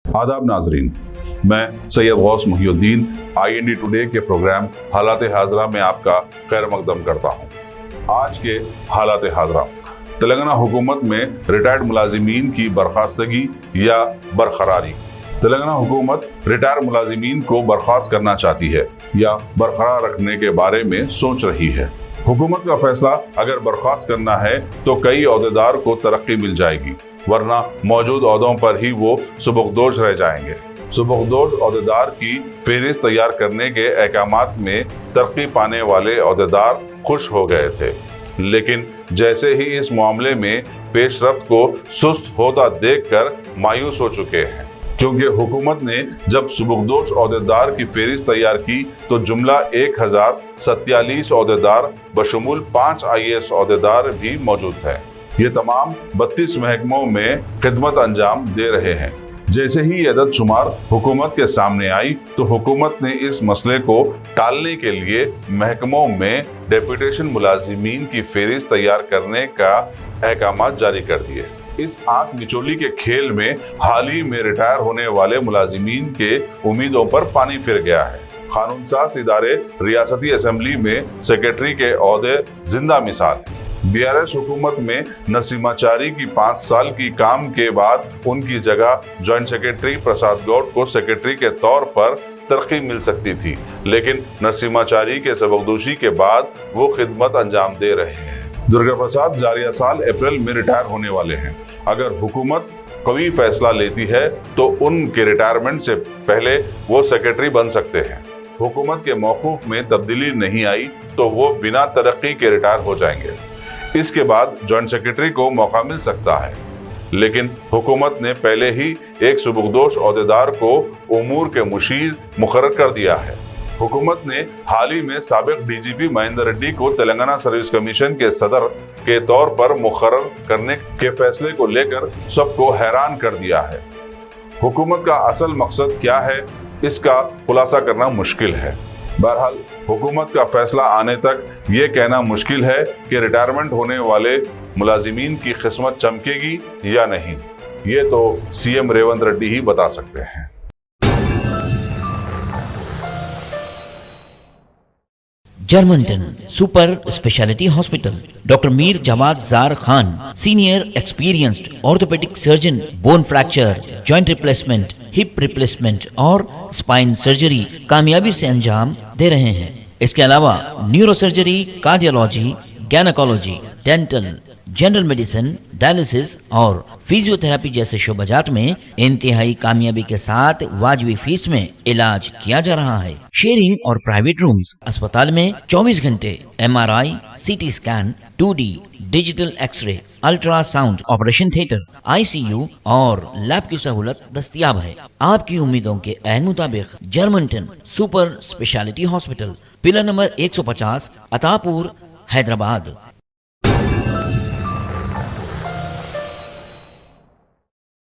आदाब नाजरीन, मैं सैयद गौस मुहिउद्दीन IND टुडे के प्रोग्राम हालात हाजरा में आपका खैर मकदम करता हूँ। आज के हालात हाजरा, तेलंगाना हुकूमत में रिटायर्ड मुलाजिमीन की बर्खास्तगी या बरकरारी। तेलंगाना हुकूमत रिटायर्ड मुलाजिमीन को बर्खास्त करना चाहती है या बरकरार रखने के बारे में सोच रही है। हुकूमत का फैसला अगर बर्खास्त करना है तो कई ओहदेदार को तरक्की मिल जाएगी, वरना मौजूद ओहदों पर ही वो सुबुकदोश रह जाएंगे। सुबुकदोश ओहदेदार की फहरिस्त तैयार करने के अहकामात में तरक्की पाने वाले ओहदेदार खुश हो गए थे, लेकिन जैसे ही इस मामले में पेशरफ्त को सुस्त होता देखकर मायूस हो चुके हैं, क्योंकि हुकूमत ने जब सुबुकदोश ओहदेदार की फहरिस्त तैयार की तो जुमला 1047 ओहदेदार बशमूल 5 IAS ओहदेदार भी मौजूद थे। ये तमाम 32 महकमों में खिदमत अंजाम दे रहे हैं। जैसे ही अदद शुमार हुकूमत के सामने आई तो हुकूमत ने इस मसले को टालने के लिए महकमों में डेपुटेशन मुलाजिमीन की फहरिस्त तैयार करने का अहकामात जारी कर दिए। इस आंख मिचोली के खेल में हाल ही में रिटायर होने वाले मुलाजिमीन के उम्मीदों पर पानी फिर गया है। कानून साज इदारे रियासती असेंबली में सेक्रेटरी के ओहदे जिंदा मिसाल। BRS हुकूमत में नरसिम्हाचारी की 5 साल की काम के बाद उनकी जगह जॉइंट सेक्रेटरी प्रसाद गौड़ को सेक्रेटरी के तौर पर तरक्की मिल सकती थी, लेकिन नरसिम्हाचारी के सबकदोशी के बाद वो खिदमत अंजाम दे रहे हैं। दुर्गा प्रसाद जारिया साल अप्रैल में रिटायर होने वाले हैं। अगर हुकूमत कभी फैसला लेती है तो उनके रिटायरमेंट से पहले वो सेक्रेटरी बन सकते हैं। हुकूमत के मौकूफ में तब्दीली नहीं आई तो वो बिना तरक्की के रिटायर हो जाएंगे। इसके बाद जॉइंट सेक्रेटरी को मौका मिल सकता है, लेकिन हुकूमत ने पहले ही एक सुबुकदोश ओहदेदार को उमूर के मुशीर मुकर्रर कर दिया है। हुकूमत ने हाल ही में साबिक DGP महेंद्र रेड्डी को तेलंगाना सर्विस कमीशन के सदर के तौर पर मुकर्रर करने के फैसले को लेकर सबको हैरान कर दिया है। हुकूमत का असल मकसद क्या है, इसका खुलासा करना मुश्किल है। बहरहाल हुकूमत का फैसला आने तक ये कहना मुश्किल है कि रिटायरमेंट होने वाले मुलाजिमीन की किस्मत चमकेगी या नहीं। ये तो CM रेवंत रेड्डी ही बता सकते हैं। Germanten super speciality hospital, doctor Mir Jawad Zar Khan, senior experienced orthopaedic surgeon, bone fracture, joint replacement, hip replacement और स्पाइन सर्जरी कामयाबी से अंजाम दे रहे हैं। इसके अलावा neuro surgery, cardiology, gynaecology, dental, general medicine, dialysis और फिजियोथेरेपी जैसे शोबाजात में इंतहाई कामयाबी के साथ वाजिबी फीस में इलाज किया जा रहा है। शेयरिंग और प्राइवेट रूम्स, अस्पताल में 24 घंटे MRI, CT scan, 2D digital x-ray, ultrasound, operation theatre, ICU और लैब की सहूलत दस्तयाब है। आपकी उम्मीदों के ऐन मुताबिक Germanten super speciality hospital, pillar number 150, Attapur, Hyderabad.